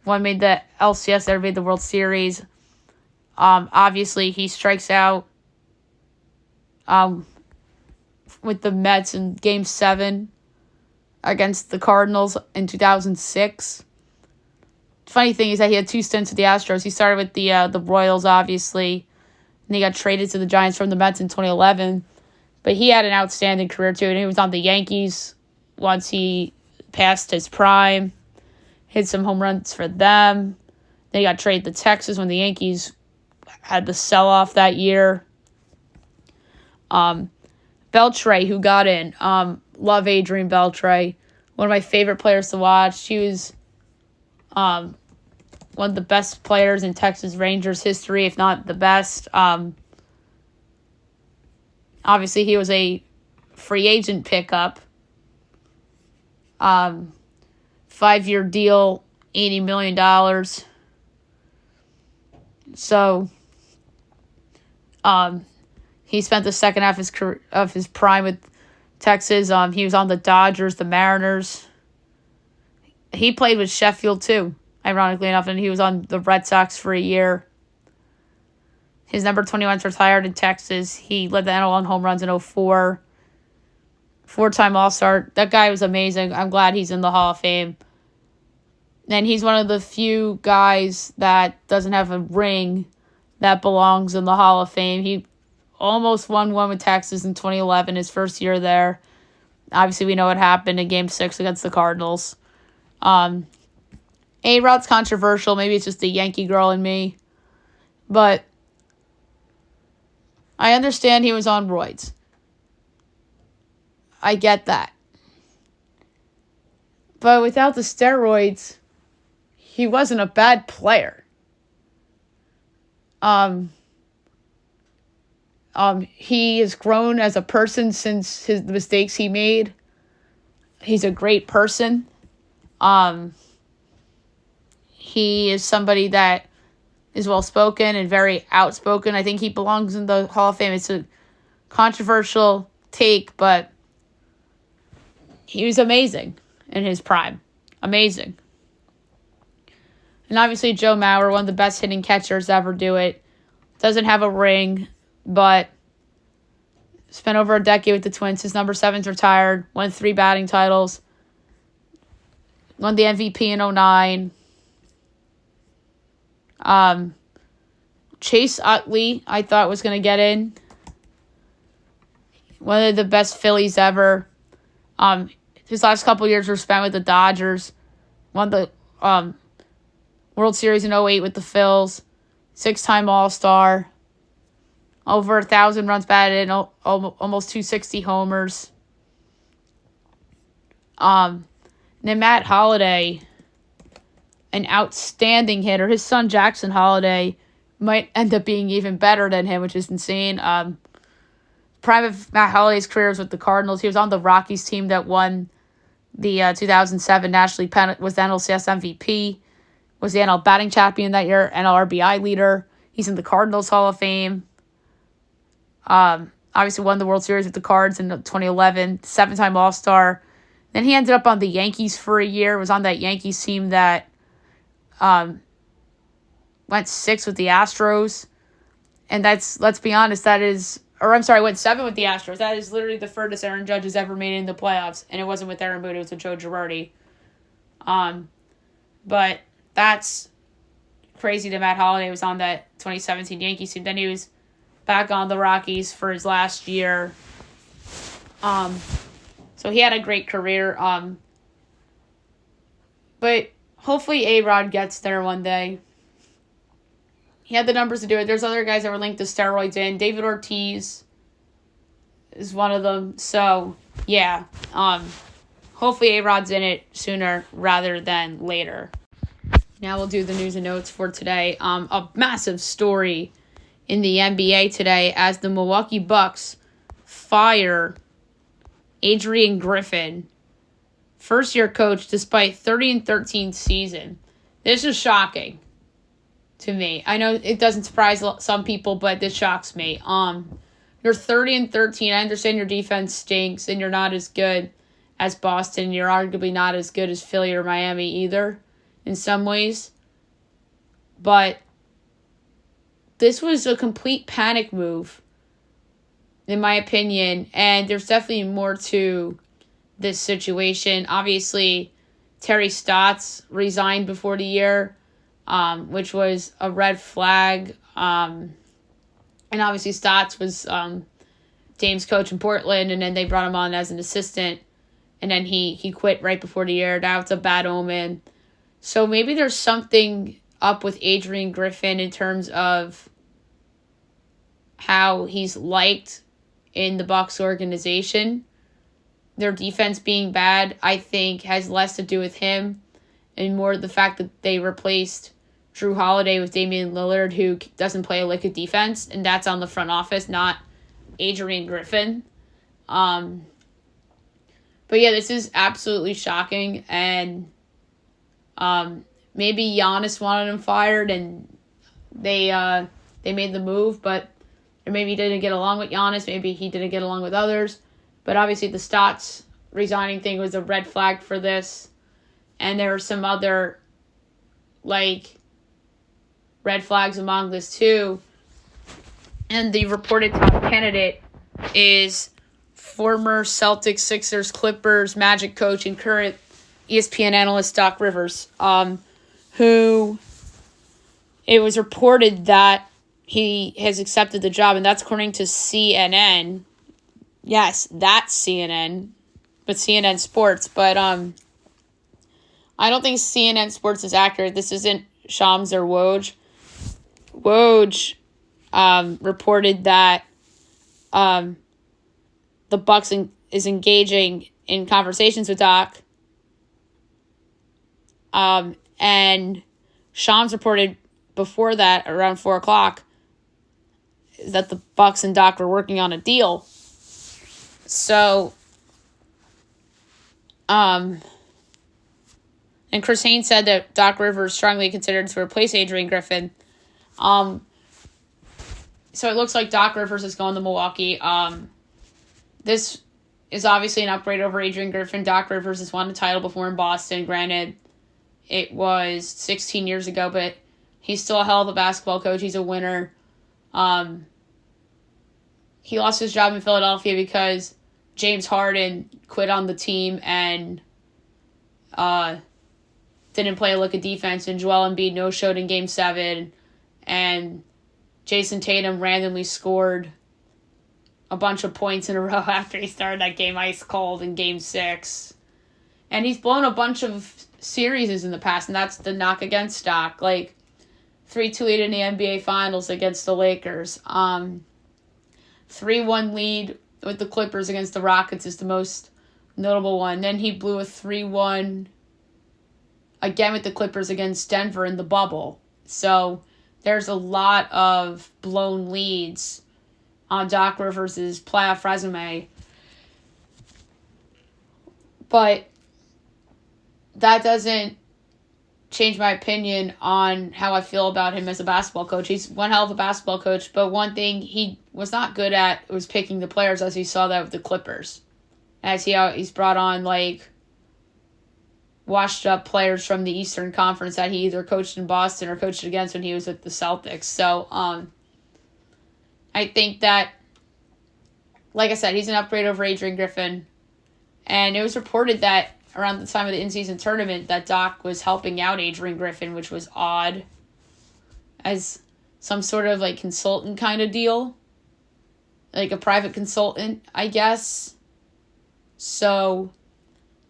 Speaker 1: one made the LCS, that made the World Series. Obviously he strikes out with the Mets in Game 7 against the Cardinals in 2006. Funny thing is that he had 2 stints with the Astros. He started with the Royals, obviously, and he got traded to the Giants from the Mets in 2011. But he had an outstanding career, too, and he was on the Yankees once he passed his prime, hit some home runs for them. Then he got traded to Texas when the Yankees had the sell-off that year. Beltre, who got in, love Adrian Beltre, one of my favorite players to watch. He was one of the best players in Texas Rangers history, if not the best. Obviously, he was a free agent pickup. 5-year deal, $80 million. So, he spent the second half of his prime with Texas. He was on the Dodgers, the Mariners. He played with Sheffield, too, ironically enough, and he was on the Red Sox for a year. His number 21's retired in Texas. He led the NL in home runs in 2004. 4-time All-Star. That guy was amazing. I'm glad he's in the Hall of Fame. And he's one of the few guys that doesn't have a ring that belongs in the Hall of Fame. He almost won one with Texas in 2011, his first year there. Obviously, we know what happened in Game 6 against the Cardinals. A-Rod's controversial. Maybe it's just the Yankee girl in me. But I understand he was on roids. I get that. But without the steroids, he wasn't a bad player. He has grown as a person since the mistakes he made. He's a great person. He is somebody that is well-spoken and very outspoken. I think he belongs in the Hall of Fame. It's a controversial take, but he was amazing in his prime. Amazing. And obviously Joe Mauer, one of the best hitting catchers to ever do it. Doesn't have a ring, but spent over a decade with the Twins. His number 7's retired. Won 3 batting titles. Won the MVP in 2009. Chase Utley, I thought was going to get in. One of the best Phillies ever. His last couple years were spent with the Dodgers. Won the World Series in 2008 with the Phils. 6-time All-Star. Over 1,000 runs batted, almost 260 homers. And then Matt Holliday, an outstanding hitter. His son Jackson Holliday might end up being even better than him, which is insane. Prime of Matt Holliday's career was with the Cardinals. He was on the Rockies team that won the 2007 National League pennant, was the NLCS MVP, was the NL batting champion that year, NL RBI leader. He's in the Cardinals Hall of Fame. Obviously won the World Series with the Cards in 2011, 7-time All-Star. Then he ended up on the Yankees for a year, was on that Yankees team that went 6 with the Astros. And that's, let's be honest, went 7 with the Astros. That is literally the furthest Aaron Judge has ever made it in the playoffs. And it wasn't with Aaron Boone, it was with Joe Girardi. But that's crazy that Matt Holliday was on that 2017 Yankees team. Then he was back on the Rockies for his last year. So he had a great career. But hopefully A-Rod gets there one day. He had the numbers to do it. There's other guys that were linked to steroids in. David Ortiz is one of them. So, yeah. Hopefully A-Rod's in it sooner rather than later. Now we'll do the news and notes for today. A massive story in the NBA today as the Milwaukee Bucks fire Adrian Griffin, first-year coach, despite 30-13 season. This is shocking to me. I know it doesn't surprise some people, but this shocks me. You're 30-13. I understand your defense stinks, and you're not as good as Boston. You're arguably not as good as Philly or Miami either, in some ways. But this was a complete panic move, in my opinion, and there's definitely more to this situation. Obviously, Terry Stotts resigned before the year, which was a red flag. And obviously, Stotts was Dame's coach in Portland, and then they brought him on as an assistant, and then he quit right before the year. Now it's a bad omen. So maybe there's something up with Adrian Griffin in terms of how he's liked in the Bucks organization. Their defense being bad, I think, has less to do with him and more the fact that they replaced Drew Holiday with Damian Lillard, who doesn't play a lick of defense, and that's on the front office, not Adrian Griffin. But yeah, this is absolutely shocking, and maybe Giannis wanted him fired, and they made the move, but or maybe he didn't get along with Giannis, maybe he didn't get along with others, but obviously the Stotts resigning thing was a red flag for this, and there were some other, red flags among this too, and the reported top candidate is former Celtics, Sixers, Clippers, Magic coach and current ESPN analyst Doc Rivers, who it was reported that he has accepted the job, and that's according to CNN. Yes, that's CNN, but CNN Sports. But I don't think CNN Sports is accurate. This isn't Shams or Woj. Woj reported that the Bucks is engaging in conversations with Doc. And Shams reported before that, around 4 o'clock, that the Bucks and Doc were working on a deal. So, and Chris Haynes said that Doc Rivers strongly considered to replace Adrian Griffin. So it looks like Doc Rivers is going to Milwaukee. This is obviously an upgrade over Adrian Griffin. Doc Rivers has won the title before in Boston. Granted, it was 16 years ago, but he's still a hell of a basketball coach. He's a winner. He lost his job in Philadelphia because James Harden quit on the team and didn't play a lick of defense, and Joel Embiid no-showed in Game 7, and Jason Tatum randomly scored a bunch of points in a row after he started that game ice cold in Game 6. And he's blown a bunch of series in the past, and that's the knock against Doc. Like, 3-2 lead in the NBA Finals against the Lakers. 3-1 lead with the Clippers against the Rockets is the most notable one. Then he blew a 3-1 again with the Clippers against Denver in the bubble. So there's a lot of blown leads on Doc Rivers' playoff resume. But that doesn't change my opinion on how I feel about him as a basketball coach. He's one hell of a basketball coach, but one thing he was not good at was picking the players, as he saw that with the Clippers. As he's brought on, like, washed up players from the Eastern Conference that he either coached in Boston or coached against when he was with the Celtics. So, I think that, like I said, he's an upgrade over Adrian Griffin. And it was reported that around the time of the in-season tournament that Doc was helping out Adrian Griffin, which was odd, as some sort of, like, consultant kind of deal. Like a private consultant, I guess. So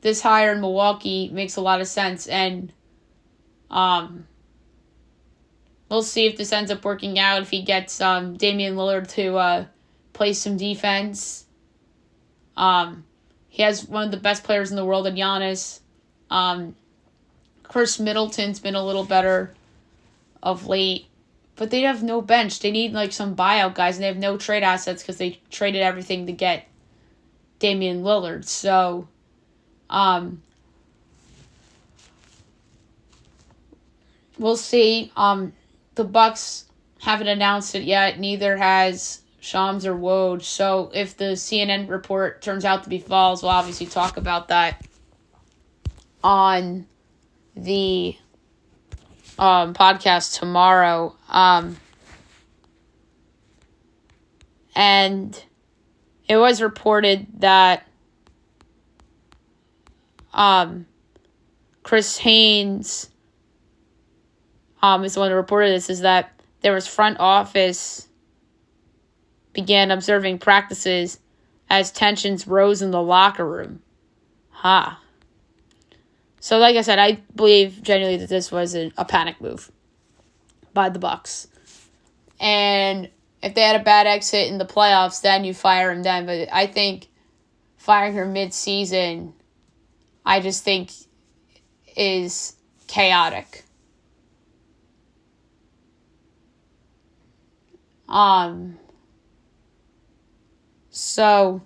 Speaker 1: this hire in Milwaukee makes a lot of sense, and we'll see if this ends up working out, if he gets Damian Lillard to play some defense. He has one of the best players in the world in Giannis. Chris Middleton's been a little better of late, but they have no bench. They need, like, some buyout guys, and they have no trade assets because they traded everything to get Damian Lillard. So, we'll see. The Bucks haven't announced it yet. Neither has Shams or Woj. So if the CNN report turns out to be false, we'll obviously talk about that on the podcast tomorrow. And it was reported that Chris Haynes is the one who reported this, is that there was front office began observing practices as tensions rose in the locker room. So like I said, I believe genuinely that this was a panic move by the Bucks. And if they had a bad exit in the playoffs, then you fire him then. But I think firing her mid-season, I just think, is chaotic. So,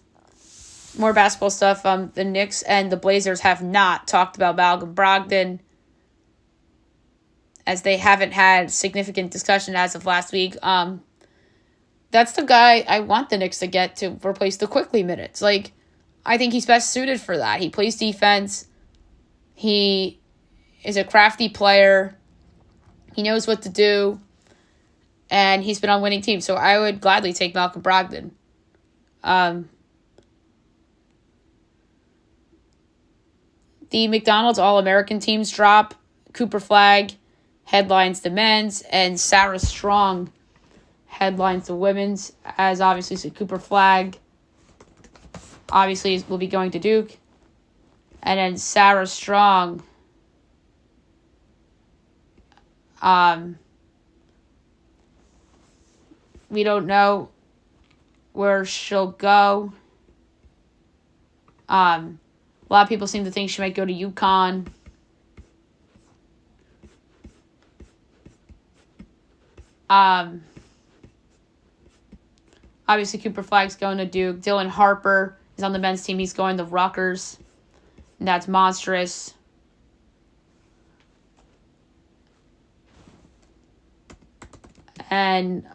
Speaker 1: more basketball stuff. The Knicks and the Blazers have not talked about Malcolm Brogdon, as they haven't had significant discussion as of last week. That's the guy I want the Knicks to get to replace the Quickly minutes. Like, I think he's best suited for that. He plays defense. He is a crafty player. He knows what to do. And he's been on winning teams. So I would gladly take Malcolm Brogdon. The McDonald's All-American teams drop. Cooper Flagg headlines the men's, and Sarah Strong headlines the women's, as obviously so Cooper Flagg obviously will be going to Duke. And then Sarah Strong we don't know where she'll go. A lot of people seem to think she might go to UConn. Obviously, Cooper Flagg's going to Duke. Dylan Harper is on the men's team. He's going to Rutgers. And that's monstrous. and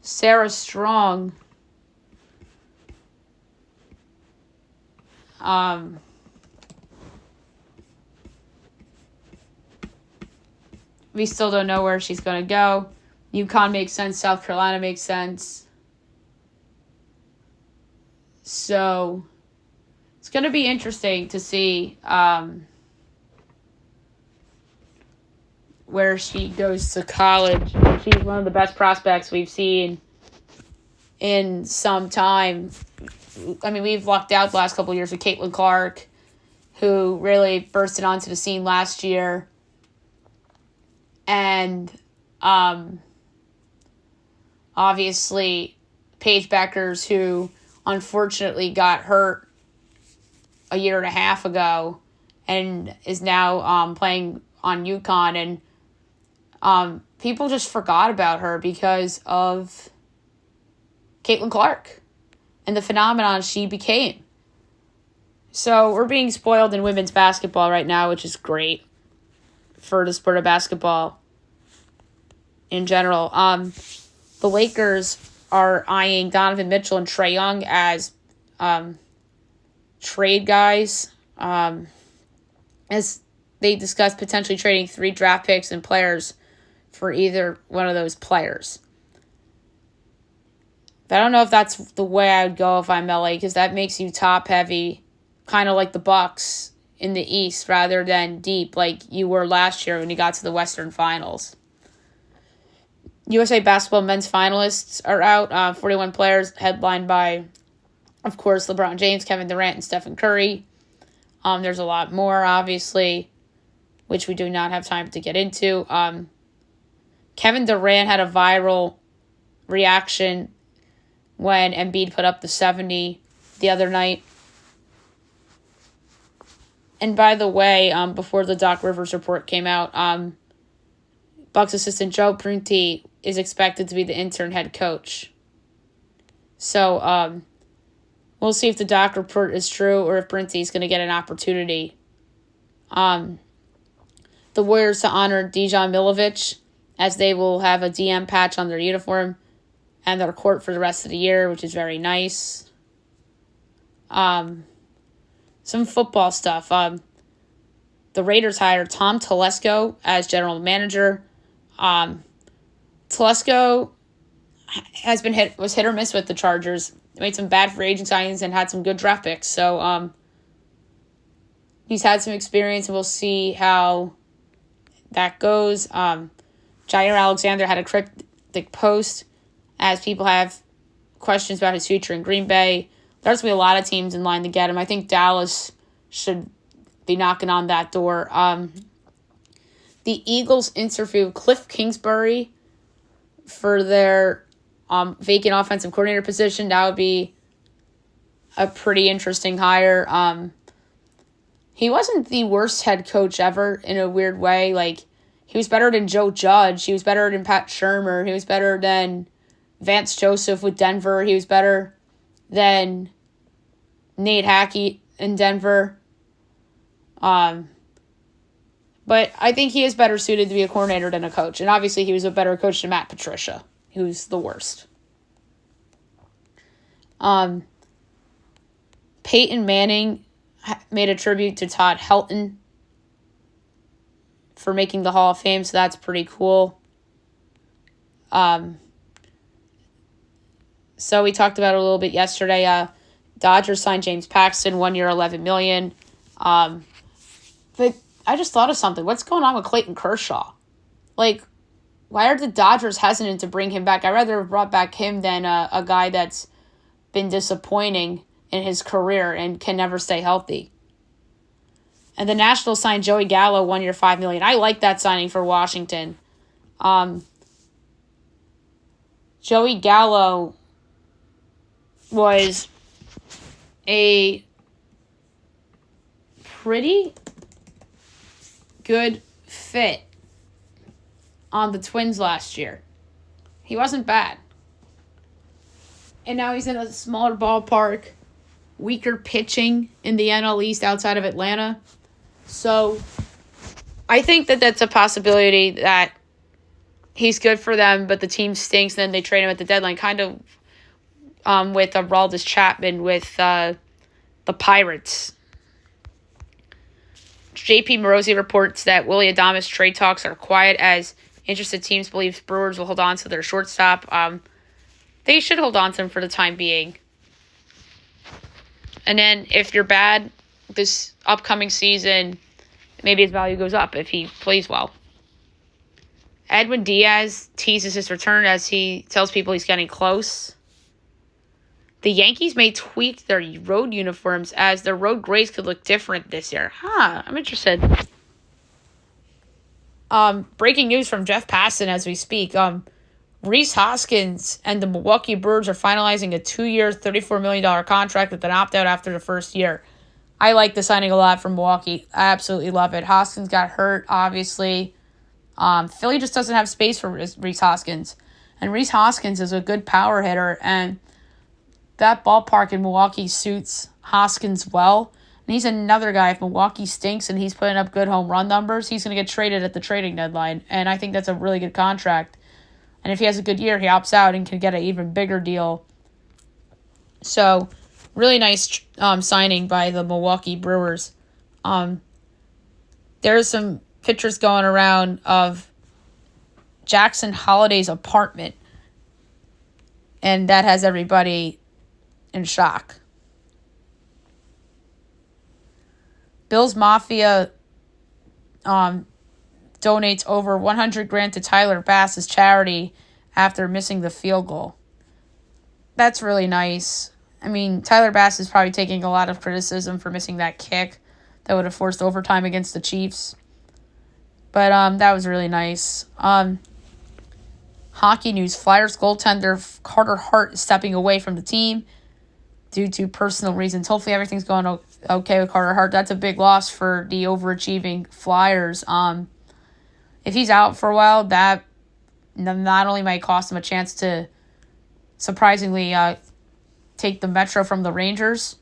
Speaker 1: Sarah Strong we still don't know where she's going to go. UConn makes sense. South Carolina makes sense. So it's going to be interesting to see where she goes to college. She's one of the best prospects we've seen in some time. I mean, we've lucked out the last couple of years with Caitlin Clark, who really bursted onto the scene last year. And obviously Paige Beckers, who unfortunately got hurt a year and a half ago and is now playing on UConn. And people just forgot about her because of Caitlin Clark and the phenomenon she became. So we're being spoiled in women's basketball right now, which is great for the sport of basketball in general. The Lakers are eyeing Donovan Mitchell and Trae Young as trade guys, as they discuss potentially trading 3 draft picks and players for either one of those players. But I don't know if that's the way I would go if I'm LA, because that makes you top heavy, kind of like the Bucks in the East, rather than deep like you were last year when you got to the Western Finals. USA Basketball men's finalists are out. 41 players, headlined by, of course, LeBron James, Kevin Durant, and Stephen Curry. There's a lot more, obviously, which we do not have time to get into. Kevin Durant had a viral reaction when Embiid put up the 70 the other night. And by the way, before the Doc Rivers report came out, Bucks assistant Joe Prunty is expected to be the interim head coach. So we'll see if the Doc report is true or if Prunty is going to get an opportunity. The Warriors to honor Dejan Milovic, as they will have a DM patch on their uniform and their court for the rest of the year, which is very nice. Some football stuff. The Raiders hired Tom Telesco as general manager. Telesco was hit or miss with the Chargers. Made some bad free agent signings and had some good draft picks. So he's had some experience, and we'll see how that goes. Jair Alexander had a cryptic post, as people have questions about his future in Green Bay. There's going to be a lot of teams in line to get him. I think Dallas should be knocking on that door. The Eagles interviewed Cliff Kingsbury for their vacant offensive coordinator position. That would be a pretty interesting hire. He wasn't the worst head coach ever in a weird way. Like, he was better than Joe Judge. He was better than Pat Shurmur. He was better than Vance Joseph with Denver. He was better than Nate Hackett in Denver. But I think he is better suited to be a coordinator than a coach. And obviously he was a better coach than Matt Patricia, who's the worst. Peyton Manning made a tribute to Todd Helton for making the Hall of Fame, so that's pretty cool. So we talked about it a little bit yesterday. Dodgers signed James Paxton, 1 year, $11 million. But I just thought of something. What's going on with Clayton Kershaw? Like, why are the Dodgers hesitant to bring him back? I'd rather have brought back him than a guy that's been disappointing in his career and can never stay healthy. And the Nationals signed Joey Gallo, 1 year, $5 million. I like that signing for Washington. Joey Gallo was a pretty good fit on the Twins last year. He wasn't bad. And now he's in a smaller ballpark, weaker pitching in the NL East outside of Atlanta. So I think that that's a possibility that he's good for them, but the team stinks, and then they trade him at the deadline, kind of with Aroldis Chapman with the Pirates. JP Morosi reports that Willy Adames trade talks are quiet as interested teams believe Brewers will hold on to their shortstop. They should hold on to him for the time being. And then if you're bad this upcoming season, maybe his value goes up if he plays well. Edwin Diaz teases his return as he tells people he's getting close. The Yankees may tweak their road uniforms as their road grays could look different this year. I'm interested. Breaking news from Jeff Passan as we speak. Rhys Hoskins and the Milwaukee Brewers are finalizing a 2-year, $34 million contract with an opt-out after the first year. I like the signing a lot from Milwaukee. I absolutely love it. Hoskins got hurt, obviously. Philly just doesn't have space for Rhys Hoskins. And Rhys Hoskins is a good power hitter, and that ballpark in Milwaukee suits Hoskins well. And he's another guy. If Milwaukee stinks and he's putting up good home run numbers, he's going to get traded at the trading deadline. And I think that's a really good contract. And if he has a good year, he opts out and can get an even bigger deal. So, really nice signing by the Milwaukee Brewers. There's some pictures going around of Jackson Holliday's apartment. And that has everybody in shock. Bills Mafia donates over $100,000 to Tyler Bass's charity after missing the field goal. That's really nice. I mean, Tyler Bass is probably taking a lot of criticism for missing that kick that would have forced overtime against the Chiefs. But that was really nice. Hockey news. Flyers goaltender Carter Hart is stepping away from the team due to personal reasons. Hopefully everything's going okay with Carter Hart. That's a big loss for the overachieving Flyers. If he's out for a while, that not only might cost him a chance to surprisingly take the Metro from the Rangers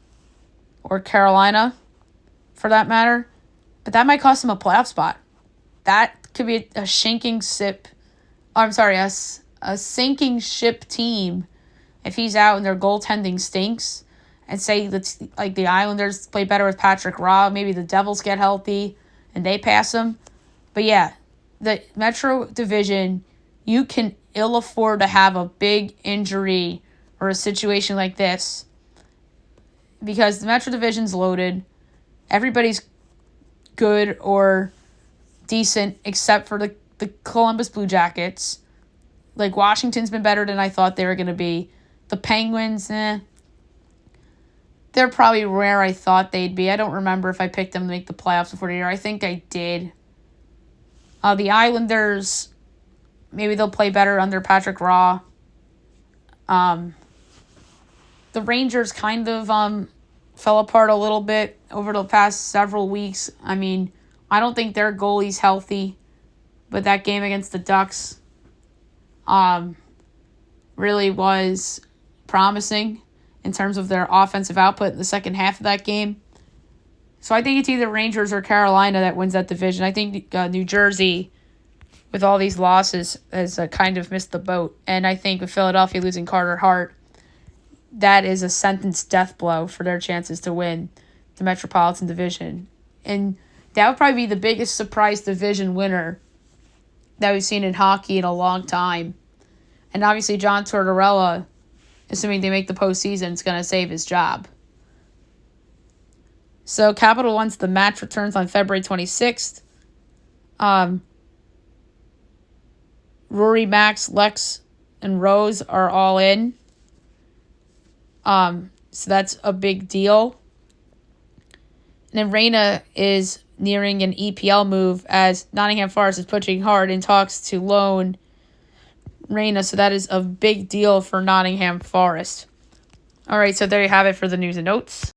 Speaker 1: or Carolina, for that matter, but that might cost him a playoff spot. That could be a sinking ship team if he's out and their goaltending stinks. And say like the Islanders play better with Patrick Roy, maybe the Devils get healthy and they pass them. But yeah, the Metro Division, you can ill afford to have a big injury or a situation like this because the Metro Division's loaded. Everybody's good or decent except for the Columbus Blue Jackets. Like, Washington's been better than I thought they were going to be. The Penguins, they're probably where I thought they'd be. I don't remember if I picked them to make the playoffs before the year. I think I did. The Islanders, maybe they'll play better under Patrick Roy. The Rangers kind of fell apart a little bit over the past several weeks. I mean, I don't think their goalie's healthy, but that game against the Ducks really was promising in terms of their offensive output in the second half of that game. So I think it's either Rangers or Carolina that wins that division. I think New Jersey, with all these losses, has kind of missed the boat. And I think with Philadelphia losing Carter Hart, that is a sentence death blow for their chances to win the Metropolitan Division. And that would probably be the biggest surprise division winner that we've seen in hockey in a long time. And obviously John Tortorella, assuming they make the postseason, is going to save his job. So Capital One's The Match returns on February 26th. Rory, Max, Lex, and Rose are all in. So that's a big deal. And then Reyna is nearing an EPL move as Nottingham Forest is pushing hard in talks to loan Reyna. So that is a big deal for Nottingham Forest. All right, so there you have it for the news and notes.